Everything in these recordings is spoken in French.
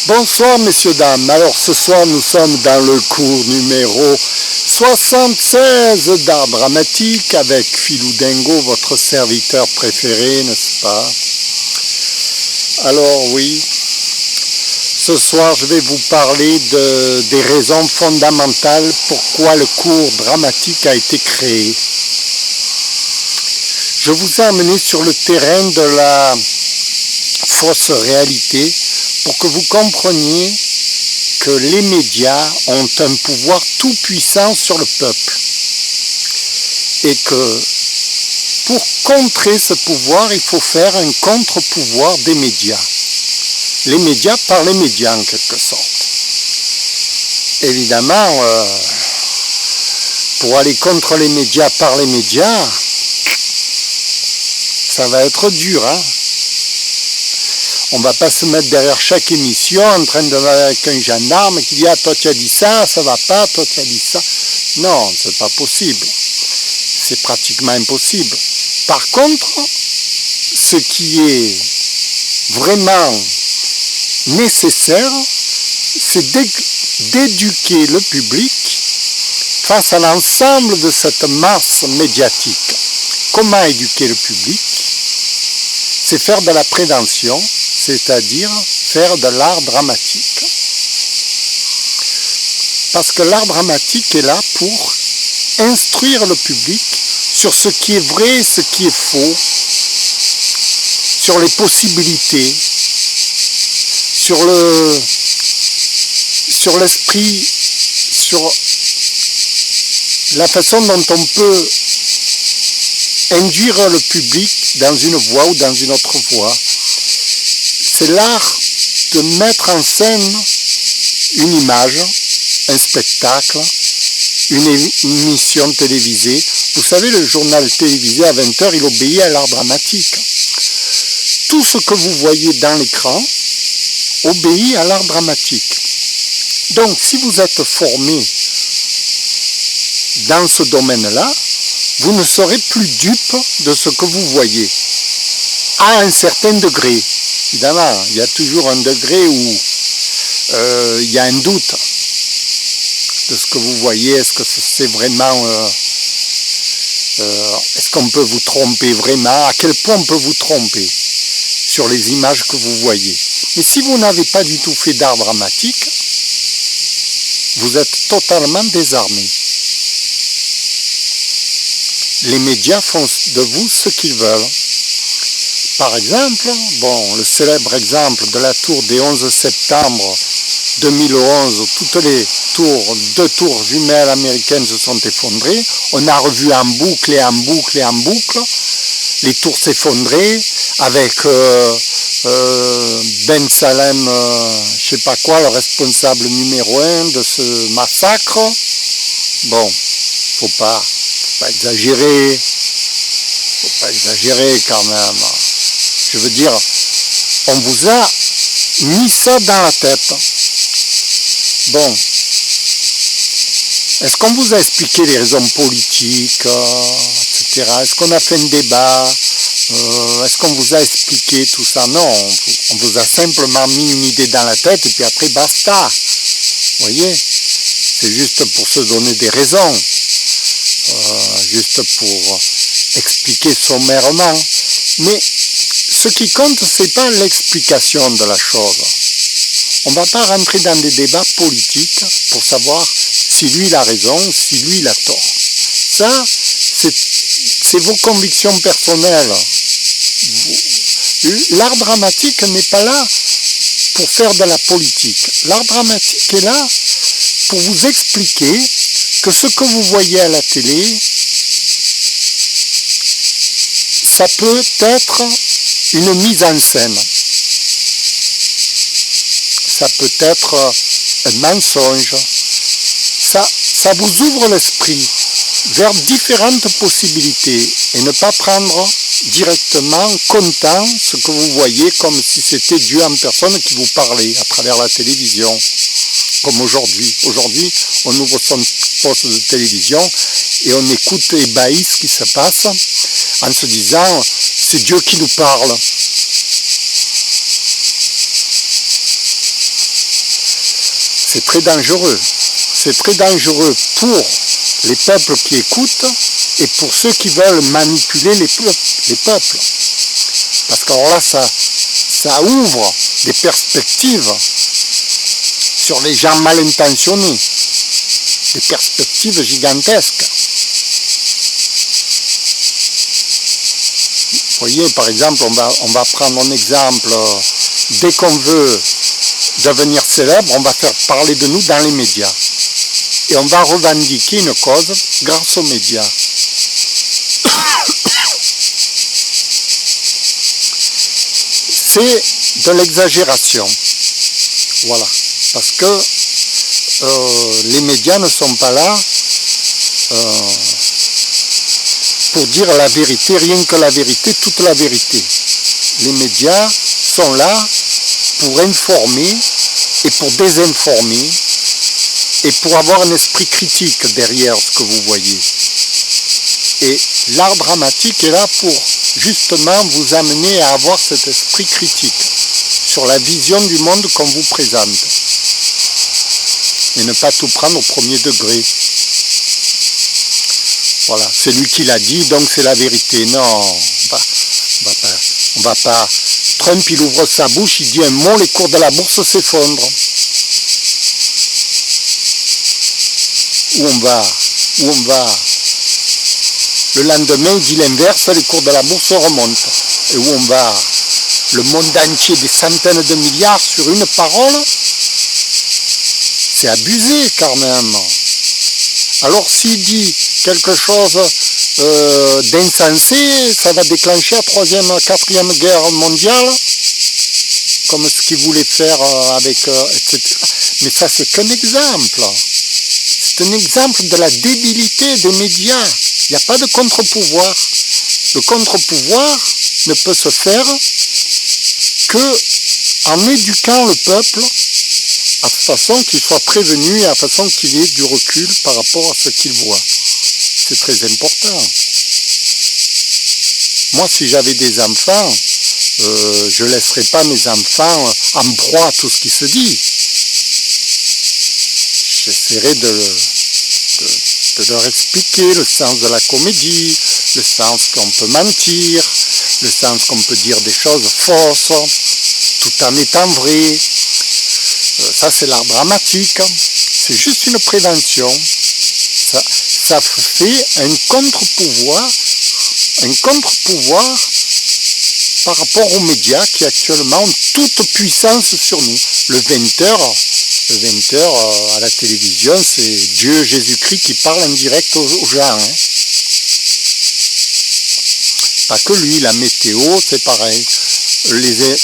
Bonsoir messieurs, dames. Alors ce soir nous sommes dans le cours numéro 76 d'art dramatique avec Philou Dingo, votre serviteur préféré, n'est-ce pas? Alors oui, ce soir je vais vous parler des raisons fondamentales pourquoi le cours dramatique a été créé. Je vous ai amené sur le terrain de la fausse réalité pour que vous compreniez que les médias ont un pouvoir tout puissant sur le peuple et que pour contrer ce pouvoir, il faut faire un contre-pouvoir des médias. Les médias par les médias en quelque sorte. Évidemment, pour aller contre les médias par les médias, ça va être dur, hein. On ne va pas se mettre derrière chaque émission en train de avec un gendarme qui dit « Ah, toi tu as dit ça, ça va pas, toi tu as dit ça. » Non, c'est pas possible. C'est pratiquement impossible. Par contre, ce qui est vraiment nécessaire, c'est d'éduquer le public face à l'ensemble de cette masse médiatique. Comment éduquer le public? C'est faire de la prévention, c'est-à-dire faire de l'art dramatique. Parce que l'art dramatique est là pour instruire le public sur ce qui est vrai et ce qui est faux, sur les possibilités, sur l'esprit, sur la façon dont on peut induire le public dans une voie ou dans une autre voie. C'est l'art de mettre en scène une image, un spectacle, une émission télévisée. Vous savez, le journal télévisé à 20h, il obéit à l'art dramatique. Tout ce que vous voyez dans l'écran obéit à l'art dramatique. Donc, si vous êtes formé dans ce domaine-là, vous ne serez plus dupe de ce que vous voyez, à un certain degré. Évidemment, il y a toujours un degré où il y a un doute de ce que vous voyez. Est-ce que c'est vraiment... est-ce qu'on peut vous tromper vraiment? À quel point on peut vous tromper sur les images que vous voyez? Mais si vous n'avez pas du tout fait d'art dramatique, vous êtes totalement désarmé. Les médias font de vous ce qu'ils veulent. Par exemple, le célèbre exemple de la tour des 11 septembre 2011, où toutes les deux tours jumelles américaines se sont effondrées, on a revu en boucle et en boucle et en boucle, les tours s'effondraient avec Ben Salem, je sais pas quoi, le responsable numéro 1 de ce massacre. Bon, faut pas exagérer, quand même. Je veux dire, on vous a mis ça dans la tête. Bon, est-ce qu'on vous a expliqué les raisons politiques, etc. Est-ce qu'on a fait un débat? Est-ce qu'on vous a expliqué tout ça? Non, on vous a simplement mis une idée dans la tête et puis après basta. Vous voyez, c'est juste pour se donner des raisons. Juste pour expliquer sommairement. Mais ce qui compte, c'est pas l'explication de la chose. On ne va pas rentrer dans des débats politiques pour savoir si lui il a raison ou si lui il a tort. Ça, c'est vos convictions personnelles. L'art dramatique n'est pas là pour faire de la politique. L'art dramatique est là pour vous expliquer que ce que vous voyez à la télé, ça peut être une mise en scène. Ça peut être un mensonge. Ça vous ouvre l'esprit vers différentes possibilités et ne pas prendre directement comptant ce que vous voyez comme si c'était Dieu en personne qui vous parlait à travers la télévision. Comme aujourd'hui. Aujourd'hui, on ouvre son poste de télévision et on écoute ébahi ce qui se passe en se disant « c'est Dieu qui nous parle ». c'est très dangereux. C'est très dangereux pour les peuples qui écoutent et pour ceux qui veulent manipuler les peuples. Parce que alors là, ça ouvre des perspectives sur les gens mal intentionnés, des perspectives gigantesques. Vous voyez, par exemple, on va prendre un exemple, dès qu'on veut devenir célèbre, on va faire parler de nous dans les médias. Et on va revendiquer une cause grâce aux médias. C'est de l'exagération. Voilà. Parce que les médias ne sont pas là pour dire la vérité, rien que la vérité, toute la vérité. Les médias sont là pour informer et pour désinformer et pour avoir un esprit critique derrière ce que vous voyez. Et l'art dramatique est là pour justement vous amener à avoir cet esprit critique sur la vision du monde qu'on vous présente et ne pas tout prendre au premier degré. Voilà, c'est lui qui l'a dit, donc c'est la vérité. Non, on va pas. Trump, il ouvre sa bouche, il dit un mot, les cours de la bourse s'effondrent. Où on va. Le lendemain, il dit l'inverse, les cours de la bourse remontent. Et où on va? Le monde entier, des centaines de milliards sur une parole, c'est abusé quand même. Alors s'il dit quelque chose d'insensé, ça va déclencher la 3e, 4e guerre mondiale, comme ce qu'il voulait faire avec, etc. Mais ça, c'est qu'un exemple. C'est un exemple de la débilité des médias. Il n'y a pas de contre-pouvoir. Le contre-pouvoir ne peut se faire que en éduquant le peuple à façon qu'il soit prévenu et à façon qu'il ait du recul par rapport à ce qu'il voit. C'est très important. Moi, si j'avais des enfants, je ne laisserais pas mes enfants en proie à tout ce qui se dit. J'essaierai de leur expliquer le sens de la comédie, le sens qu'on peut mentir, le sens qu'on peut dire des choses fausses, tout en étant vrai. Ça, c'est l'art dramatique. C'est juste une prévention. Ça fait un contre-pouvoir par rapport aux médias qui actuellement ont toute puissance sur nous. Le 20h à la télévision, c'est Dieu, Jésus-Christ qui parle en direct aux gens. Hein. Pas que lui, la météo, c'est pareil.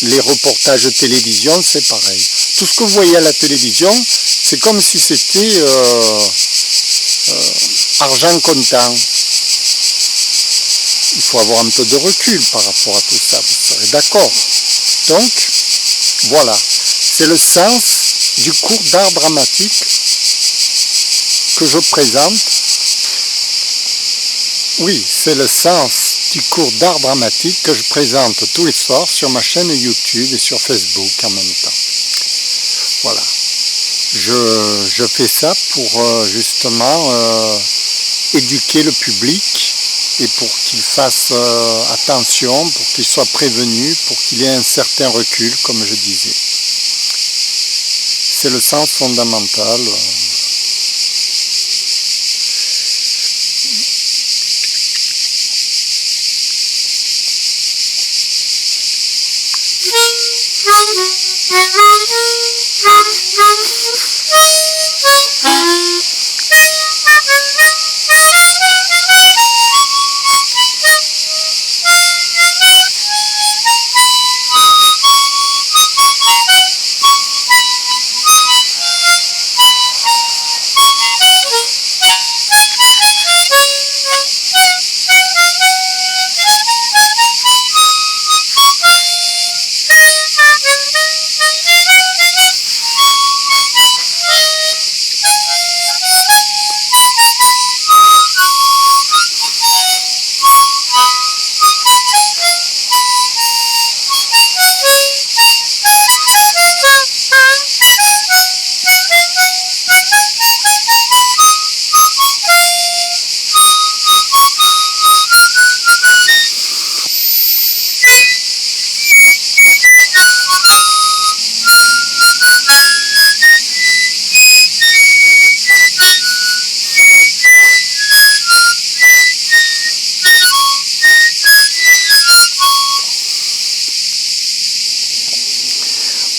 Les reportages de télévision, c'est pareil. Tout ce que vous voyez à la télévision, c'est comme si c'était argent comptant. Il faut avoir un peu de recul par rapport à tout ça, vous serez d'accord. Donc, voilà. C'est le sens du cours d'art dramatique que je présente. Oui, c'est le sens du cours d'art dramatique que je présente tous les soirs sur ma chaîne YouTube et sur Facebook en même temps. Voilà. Je fais ça pour justement éduquer le public et pour qu'il fasse attention, pour qu'il soit prévenu, pour qu'il ait un certain recul, comme je disais. C'est le sens fondamental.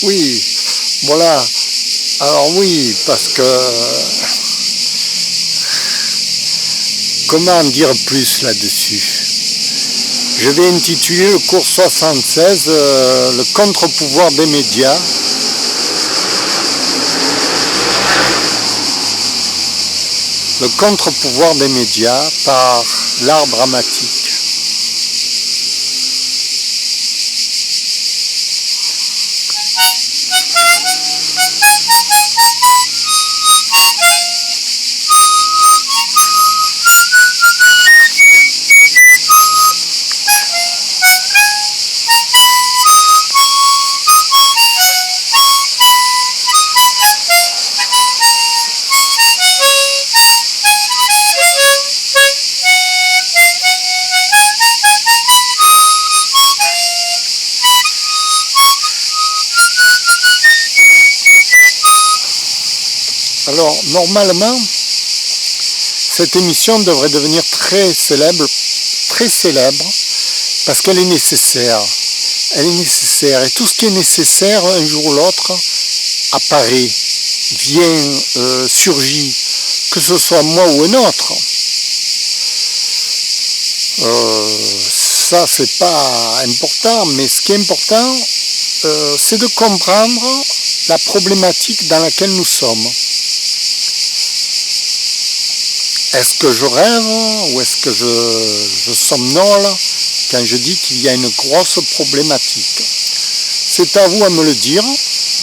Oui, voilà. Alors oui, parce que... Comment dire plus là-dessus? Je vais intituler le cours 76 le contre-pouvoir des médias. Le contre-pouvoir des médias par l'art dramatique. Alors, normalement, cette émission devrait devenir très célèbre, parce qu'elle est nécessaire. Elle est nécessaire. Et tout ce qui est nécessaire, un jour ou l'autre, apparaît, vient, surgit, que ce soit moi ou un autre. Ça, c'est pas important, mais ce qui est important, c'est de comprendre la problématique dans laquelle nous sommes. Est-ce que je rêve ou est-ce que je somnole quand je dis qu'il y a une grosse problématique? C'est à vous à me le dire,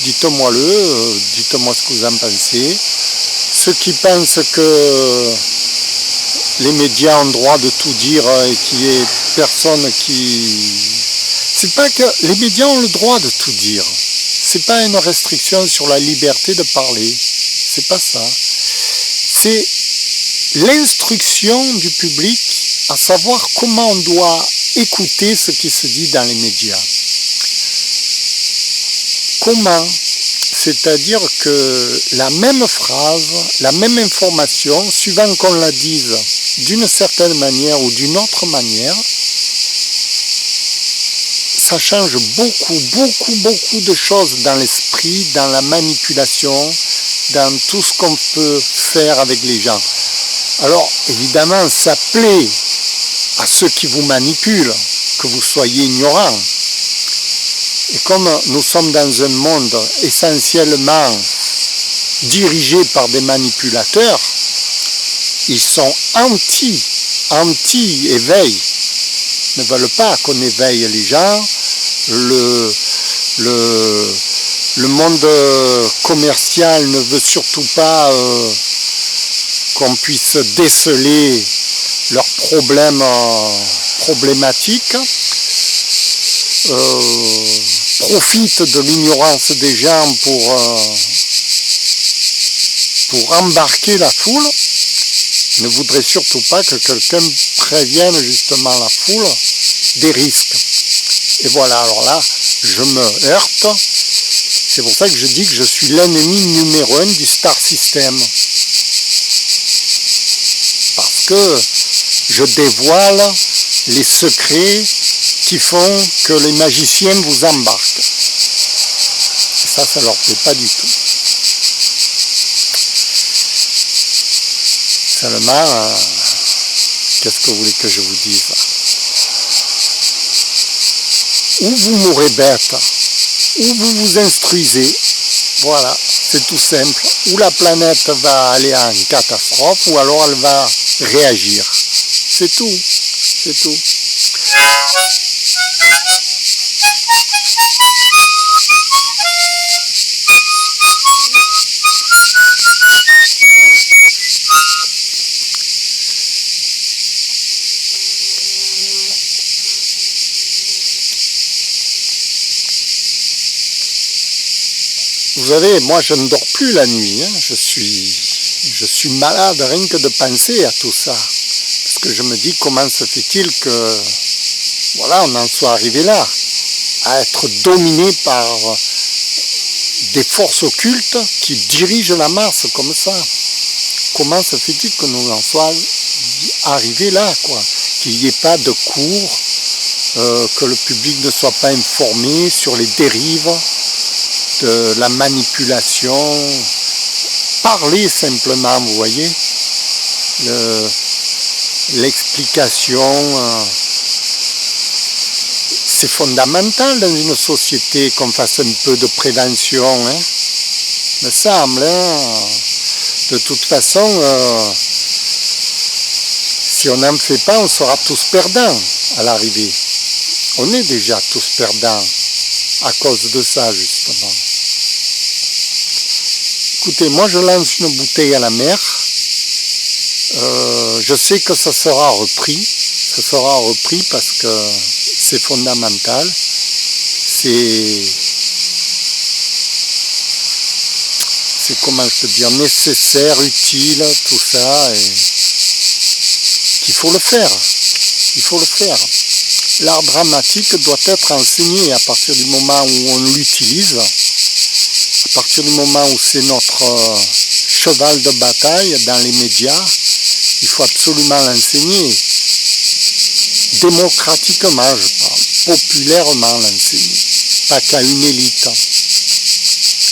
dites-moi-le, dites-moi ce que vous en pensez. Ceux qui pensent que les médias ont le droit de tout dire et qu'il y ait personne qui... C'est pas que les médias ont le droit de tout dire. C'est pas une restriction sur la liberté de parler. C'est pas ça. C'est l'instruction du public à savoir comment on doit écouter ce qui se dit dans les médias. Comment? C'est-à-dire que la même phrase, la même information, suivant qu'on la dise d'une certaine manière ou d'une autre manière, ça change beaucoup de choses dans l'esprit, dans la manipulation, dans tout ce qu'on peut faire avec les gens. Alors, évidemment, ça plaît à ceux qui vous manipulent, que vous soyez ignorants. Et comme nous sommes dans un monde essentiellement dirigé par des manipulateurs, ils sont anti-éveil, ne veulent pas qu'on éveille les gens. Le monde commercial ne veut surtout pas qu'on puisse déceler leurs problématiques, profite de l'ignorance des gens pour embarquer la foule, ne voudrait surtout pas que quelqu'un prévienne justement la foule des risques. Et voilà, alors là, je me heurte. C'est pour ça que je dis que je suis l'ennemi numéro 1 du Star System. Parce que je dévoile les secrets qui font que les magiciens vous embarquent. Et ça leur plaît pas du tout. Seulement, qu'est-ce que vous voulez que je vous dise? Ou vous mourrez bête, ou vous vous instruisez. Voilà, c'est tout simple. Ou la planète va aller en catastrophe, ou alors elle va réagir. C'est tout, c'est tout. Vous savez, moi je ne dors plus la nuit, hein. Je suis malade rien que de penser à tout ça. Parce que je me dis comment se fait-il que, voilà, on en soit arrivé là, à être dominé par des forces occultes qui dirigent la masse comme ça. Comment se fait-il que nous en soyons arrivés là, quoi? Qu'il n'y ait pas de cours, que le public ne soit pas informé sur les dérives. de la manipulation. Parler simplement, vous voyez, l'explication, c'est fondamental dans une société qu'on fasse un peu de prévention, hein, me semble. Hein. De toute façon, si on n'en fait pas, on sera tous perdants à l'arrivée. On est déjà tous perdants à cause de ça, justement. Écoutez, moi je lance une bouteille à la mer. Je sais que ça sera repris. Ça sera repris parce que c'est fondamental. C'est comment je peux dire, nécessaire, utile, tout ça. Et qu'il faut le faire. Il faut le faire. L'art dramatique doit être enseigné à partir du moment où on l'utilise, à partir du moment où c'est notre cheval de bataille dans les médias. Il faut absolument l'enseigner, démocratiquement, je parle, populairement l'enseigner, pas qu'à une élite,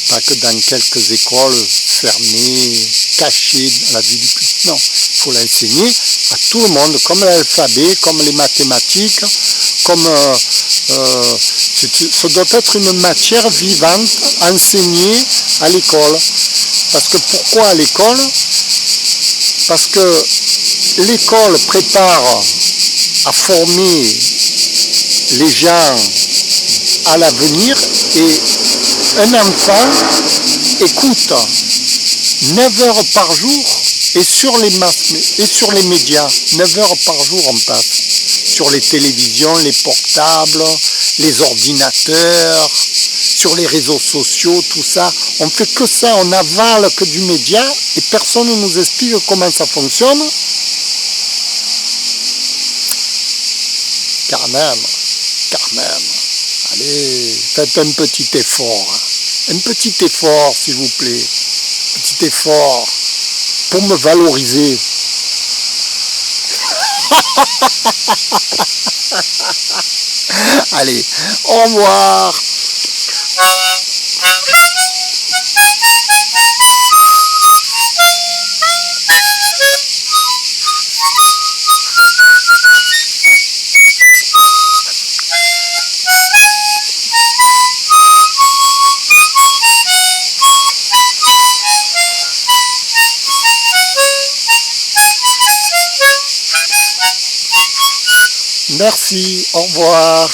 pas que dans quelques écoles fermées, cachées à la vie du public. Non, il faut l'enseigner à tout le monde, comme l'alphabet, comme les mathématiques, comme ça doit être une matière vivante enseignée à l'école. Parce que pourquoi à l'école? Parce que l'école prépare à former les gens à l'avenir et un enfant écoute 9 heures par jour et sur les médias, 9 heures par jour on passe sur les télévisions, les portables, les ordinateurs, sur les réseaux sociaux, tout ça. On fait que ça, on avale que du média et personne ne nous explique comment ça fonctionne. Quand même. Allez, faites un petit effort. Un petit effort, s'il vous plaît. Petit effort pour me valoriser. Allez, au revoir. Merci, au revoir.